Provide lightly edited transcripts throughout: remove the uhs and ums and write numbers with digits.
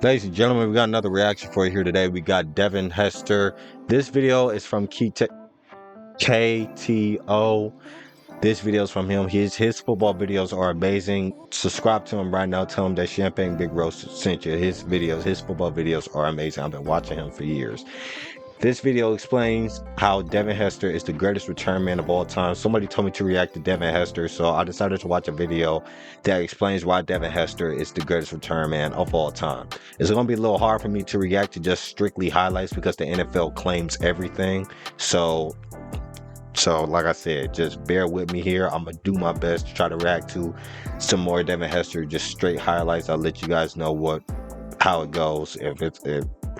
Ladies and gentlemen, we got another reaction for you here today. We got Devin Hester. This video is from KTO. This video is from him. His football videos are amazing. Subscribe to him right now. Tell him that Champagne Big Roast sent you. His football videos are amazing. I've been watching him for years. This video explains how Devin Hester is the greatest return man of all time. Somebody told me to react to Devin Hester, so I decided to watch a video that explains why Devin Hester is the greatest return man of all time. It's going to be a little hard for me to react to just strictly highlights because the NFL claims everything. So like I said, just bear with me here. I'm going to do my best to try to react to some more Devin Hester, just straight highlights. I'll let you guys know how it goes.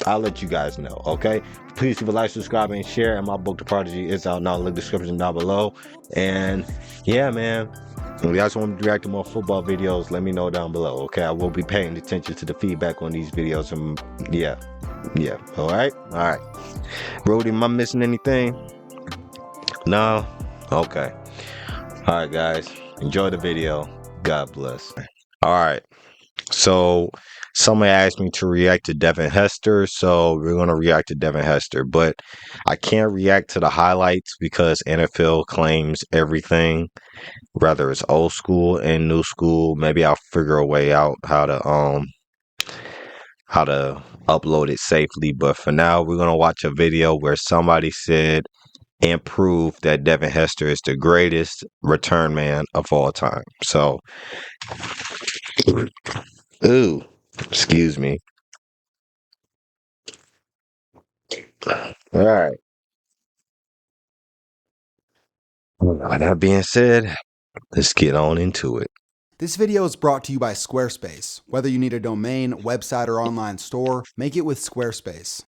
I'll let you guys know, okay? Please leave a like, subscribe, and share. And my book, The Prodigy, is out now. Link description down below. And yeah, man, if you guys want me to react to more football videos, let me know down below, okay? I will be paying attention to the feedback on these videos. And yeah, all right. Brody, am I missing anything? No? Okay. All right, guys, enjoy the video. God bless. All right, so somebody asked me to react to Devin Hester, so we're going to react to Devin Hester, but I can't react to the highlights because NFL claims everything, whether it's old school and new school. Maybe I'll figure a way out how to upload it safely, but for now we're going to watch a video where somebody said and prove that Devin Hester is the greatest return man of all time. So, ooh, excuse me. All right. With that being said, let's get on into it. This video is brought to you by Squarespace. Whether you need a domain, website, or online store, make it with Squarespace.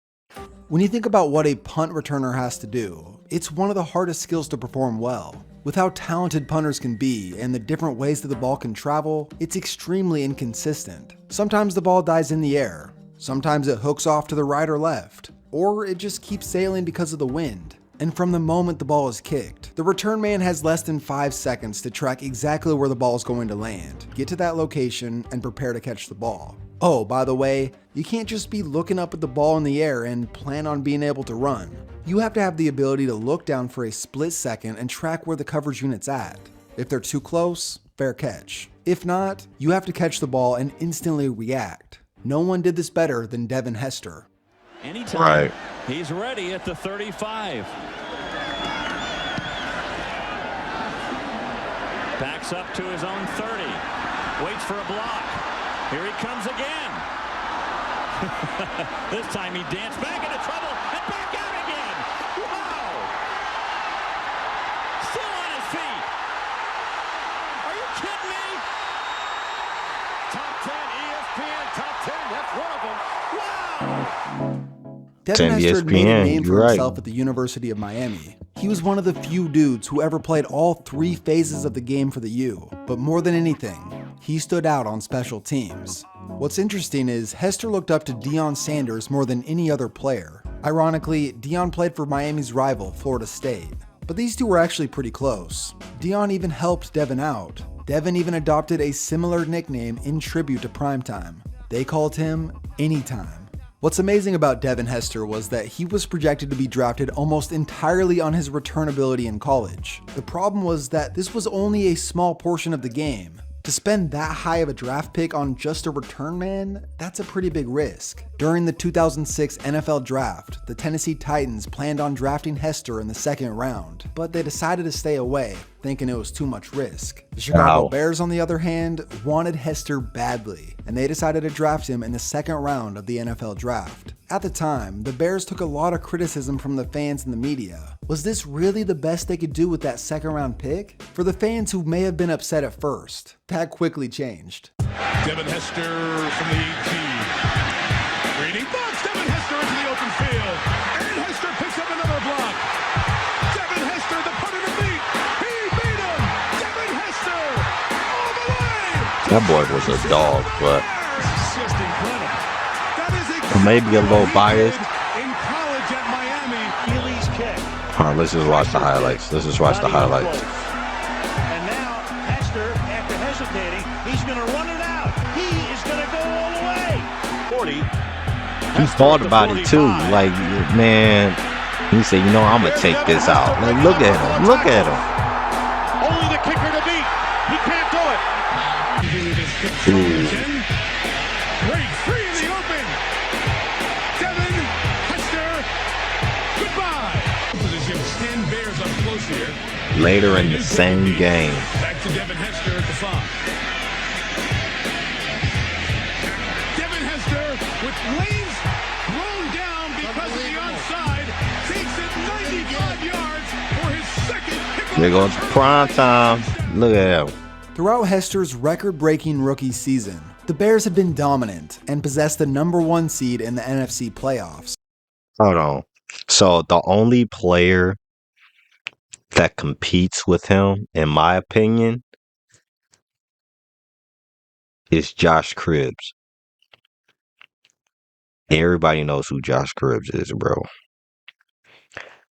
When you think about what a punt returner has to do, it's one of the hardest skills to perform well. With how talented punters can be and the different ways that the ball can travel, it's extremely inconsistent. Sometimes the ball dies in the air, sometimes it hooks off to the right or left, or it just keeps sailing because of the wind. And from the moment the ball is kicked, the return man has less than 5 seconds to track exactly where the ball is going to land, get to that location, and prepare to catch the ball. Oh, by the way, you can't just be looking up at the ball in the air and plan on being able to run. You have to have the ability to look down for a split second and track where the coverage unit's at. If they're too close, fair catch. If not, you have to catch the ball and instantly react. No one did this better than Devin Hester. Anytime. Right. He's ready at the 35. Backs up to his own 30. Waits for a block. Here he comes again. This time he danced back into trouble and back out again. Wow. Still on his feet. Are you kidding me? Top 10 ESPN, top 10. That's one of them. Wow. Devin Hester had made a name for You're himself right. at the University of Miami. He was one of the few dudes who ever played all 3 phases of the game for the U. But more than anything, he stood out on special teams. What's interesting is Hester looked up to Deion Sanders more than any other player. Ironically, Deion played for Miami's rival, Florida State. But these two were actually pretty close. Deion even helped Devin out. Devin even adopted a similar nickname in tribute to Primetime. They called him Anytime. What's amazing about Devin Hester was that he was projected to be drafted almost entirely on his return ability in college. The problem was that this was only a small portion of the game. To spend that high of a draft pick on just a return man, that's a pretty big risk. During the 2006 NFL Draft, the Tennessee Titans planned on drafting Hester in the 2nd round, but they decided to stay away, thinking it was too much risk. The Chicago Bears, on the other hand, wanted Hester badly, and they decided to draft him in the 2nd round of the NFL Draft. At the time, the Bears took a lot of criticism from the fans and the media. Was this really the best they could do with that 2nd round pick? For the fans who may have been upset at first, that quickly changed. Devin Hester from the 18. Reading box, Devin Hester into the open field. And Hester picks up another block. Devin Hester, the punter to beat. He beat him. Devin Hester all the way. That boy was a dog, but It's just incredible. That is exactly maybe a little what he biased. did in college at Miami. Healy's kick. All right, let's just watch the highlights. And now Hester, after hesitating, he's going to run it out. He is going to go all the way. 40. He thought about it too. Like, man, he said, you know, I'm going to take this out. Like, look at him. Look at him. Only the kicker to beat. He can't do it. Break free in the open. Devin Hester. Goodbye. Position 10 Bears up close here. Later in the same game. Back to Devin Hester at the 5. Devin Hester with lanes thrown down because of the onside. Takes it 95 yards for his second kickoff. There goes prime time. Look at him. Throughout Hester's record-breaking rookie season, the Bears had been dominant and possessed the #1 seed in the NFC playoffs. Hold on. So the only player that competes with him, in my opinion, is Josh Cribbs. Everybody knows who Josh Cribbs is, bro.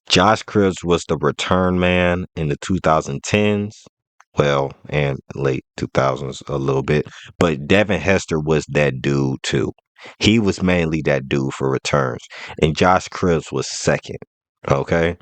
Josh Cribbs was the return man in the 2010s. Well, and late 2000s a little bit. But Devin Hester was that dude too. He was mainly that dude for returns. And Josh Cribbs was second. Okay?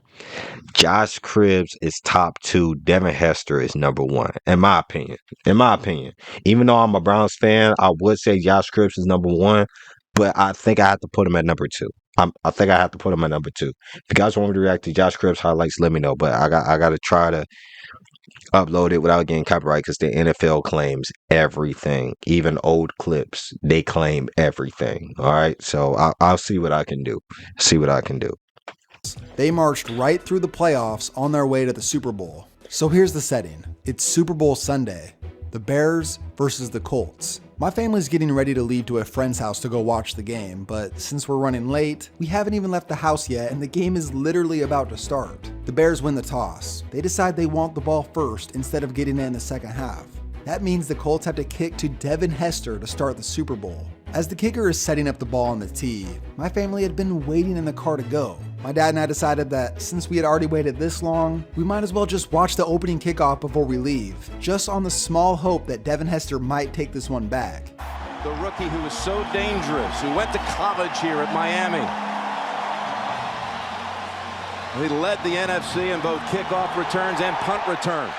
Josh Cribbs is top 2. Devin Hester is #1, in my opinion. In my opinion. Even though I'm a Browns fan, I would say Josh Cribbs is #1, but I think I have to put him at #2. I think I have to put him at #2. If you guys want me to react to Josh Cribbs highlights, let me know. But I got to try to upload it without getting copyright because the NFL claims everything, even old clips. They claim everything. All right, so I'll see what I can do. See what I can do. They marched right through the playoffs on their way to the Super Bowl. So here's the setting. It's Super Bowl Sunday. The Bears versus the Colts. My family's getting ready to leave to a friend's house to go watch the game, but since we're running late, we haven't even left the house yet and the game is literally about to start. The Bears win the toss. They decide they want the ball first instead of getting it in the second half. That means the Colts have to kick to Devin Hester to start the Super Bowl. As the kicker is setting up the ball on the tee, my family had been waiting in the car to go. My dad and I decided that since we had already waited this long, we might as well just watch the opening kickoff before we leave, just on the small hope that Devin Hester might take this one back. The rookie who was so dangerous, who went to college here at Miami. He led the NFC in both kickoff returns and punt returns.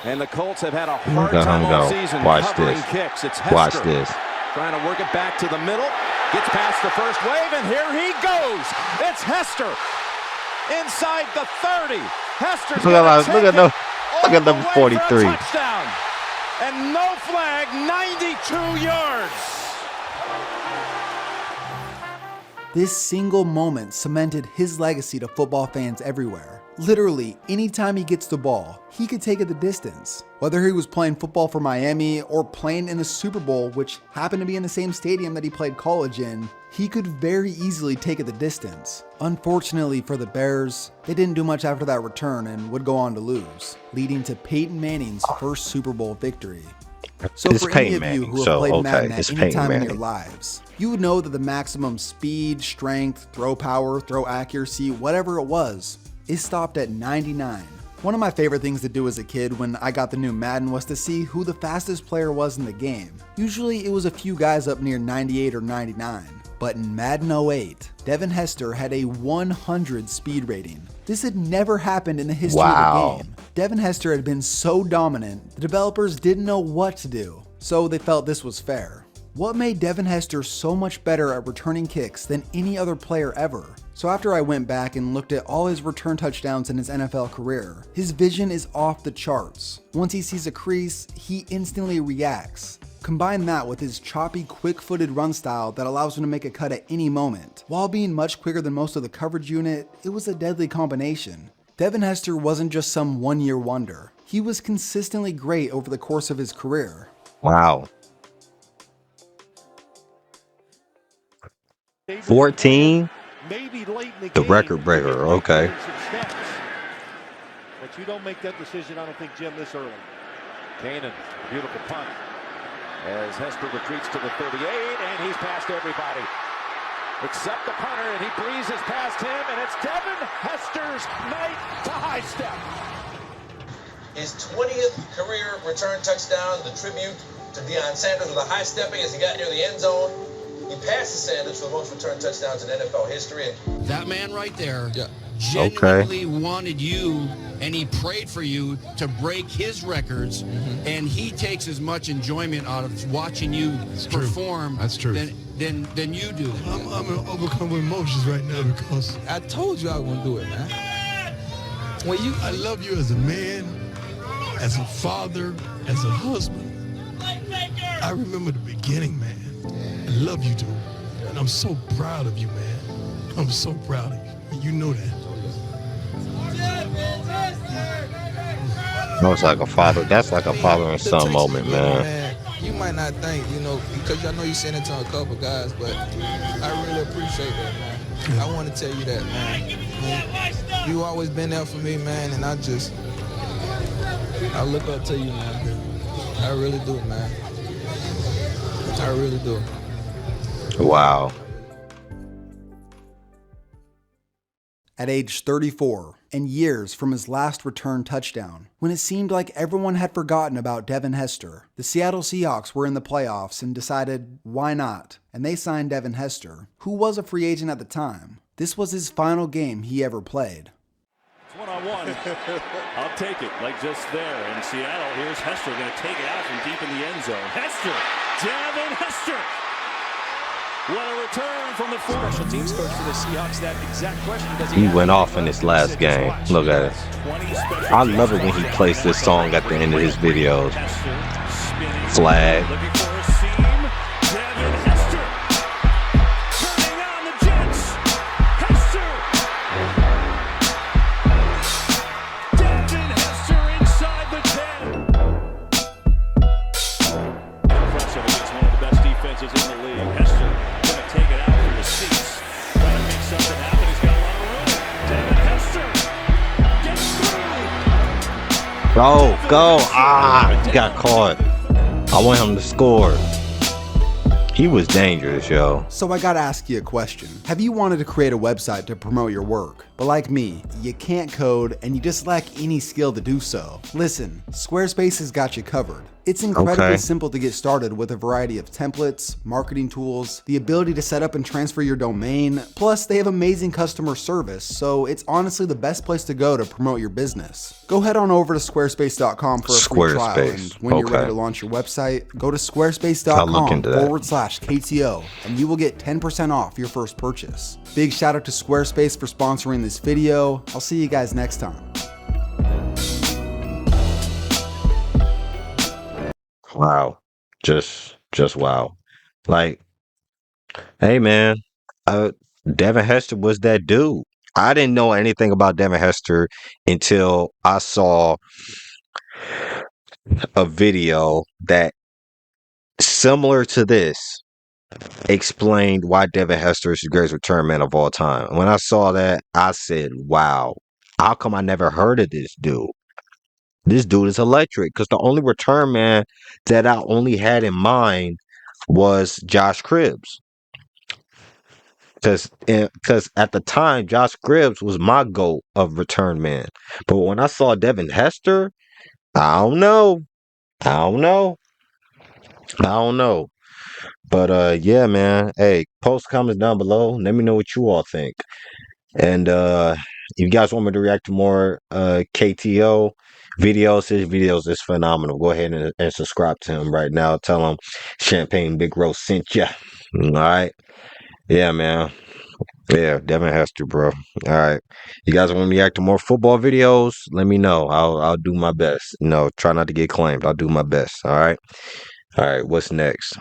And the Colts have had a hard time all season covering kicks. It's Hester. Watch this. Trying to work it back to the middle. Gets past the first wave, and here he goes. It's Hester inside the 30. Hester's look at number 43. Touchdown. And no flag, 92 yards. This single moment cemented his legacy to football fans everywhere. Literally, anytime he gets the ball, he could take it the distance. Whether he was playing football for Miami or playing in the Super Bowl, which happened to be in the same stadium that he played college in, he could very easily take it the distance. Unfortunately for the Bears, they didn't do much after that return and would go on to lose, leading to Peyton Manning's first Super Bowl victory. So It's for any Peyton of you Manning, who have so, played okay, Madden it's at any Peyton time in Manning. your lives, you would know that the maximum speed, strength, throw power, throw accuracy, whatever it was, is stopped at 99. One of my favorite things to do as a kid when I got the new Madden was to see who the fastest player was in the game. Usually it was a few guys up near 98 or 99. But in Madden 08, Devin Hester had a 100 speed rating. This had never happened in the history of the game. Devin Hester had been so dominant, the developers didn't know what to do, so they felt this was fair. What made Devin Hester so much better at returning kicks than any other player ever? So after I went back and looked at all his return touchdowns in his NFL career, his vision is off the charts. Once he sees a crease, he instantly reacts. Combine that with his choppy, quick-footed run style that allows him to make a cut at any moment. While being much quicker than most of the coverage unit, it was a deadly combination. Devin Hester wasn't just some one-year wonder. He was consistently great over the course of his career. Wow. 14? The record breaker, okay. But you don't make that decision, I don't think, Jim, this early. Cannon, beautiful punt. As Hester retreats to the 38, and he's past everybody. Except the punter, and he breezes past him, and it's Devin Hester's night to high step. His 20th career return touchdown, the tribute to Deion Sanders with a high stepping as he got near the end zone. passes Sanders for the most return touchdowns in NFL history. And that man right there Okay. genuinely wanted you, and he prayed for you to break his records, and he takes as much enjoyment out of watching you perform than you do. I'm overcome with emotions right now because I told you I was gonna do it, man. I love you as a man, as a father, as a husband. I remember the beginning, man. I love you, dude. And I'm so proud of you, man. I'm so proud of you. And you know that. That's like a father. That's like a father and son moment, man. You might not think, because I know you sent it to a couple guys, but I really appreciate that, man. I want to tell you that, man. You always been there for me, man, and I look up to you, man. I really do, man. I really do. Wow. At age 34, and years from his last return touchdown, when it seemed like everyone had forgotten about Devin Hester, the Seattle Seahawks were in the playoffs and decided, why not? And they signed Devin Hester, who was a free agent at the time. This was his final game he ever played. One-on-one. I'll take it, like just there. In Seattle, here's Hester going to take it out from deep in the end zone. Hester! Devin Hester! What a return from the special teams coach for the Seahawks. That exact question. He went off in his last game. Look at it. I love it when he plays this song at the end of his videos. Flag. Looking for a seam. Devin Hester. Turning on the Jets. Hester. Devin Hester inside the 10. Impressive against one of the best defenses in the league. Hester going to take it out from the seats. Trying to make something happen. He's got a lot of room. Devin Hester gets through. Go. He got caught. I want him to score. He was dangerous, yo. So I gotta ask you a question. Have you wanted to create a website to promote your work, but like me, you can't code and you just lack any skill to do so? Listen, Squarespace has got you covered. It's incredibly simple to get started with a variety of templates, marketing tools, the ability to set up and transfer your domain, plus they have amazing customer service, so it's honestly the best place to go to promote your business. Go head on over to squarespace.com for a free trial, and when you're ready to launch your website, go to squarespace.com/KTO, and you will get 10% off your first purchase. Big shout out to Squarespace for sponsoring this video. I'll see you guys next time. Wow. Just wow. Like, hey man, Devin Hester was that dude. I didn't know anything about Devin Hester until I saw a video that similar to this explained why Devin Hester is the greatest return man of all time. When I saw that, I said, wow, how come I never heard of this dude? This dude is electric, because the only return man that I only had in mind was Josh Cribbs. Because at the time, Josh Cribbs was my GOAT of return man. But when I saw Devin Hester, I don't know. But yeah, man. Hey, post comments down below. Let me know what you all think. And if you guys want me to react to more KTO videos, his videos is phenomenal. Go ahead and subscribe to him right now. Tell him Champagne Big Rose sent ya. All right. Yeah, man. Yeah, Devin Hester, bro. All right. You guys want me to react to more football videos? Let me know. I'll do my best. Try not to get claimed. I'll do my best. All right. All right. What's next?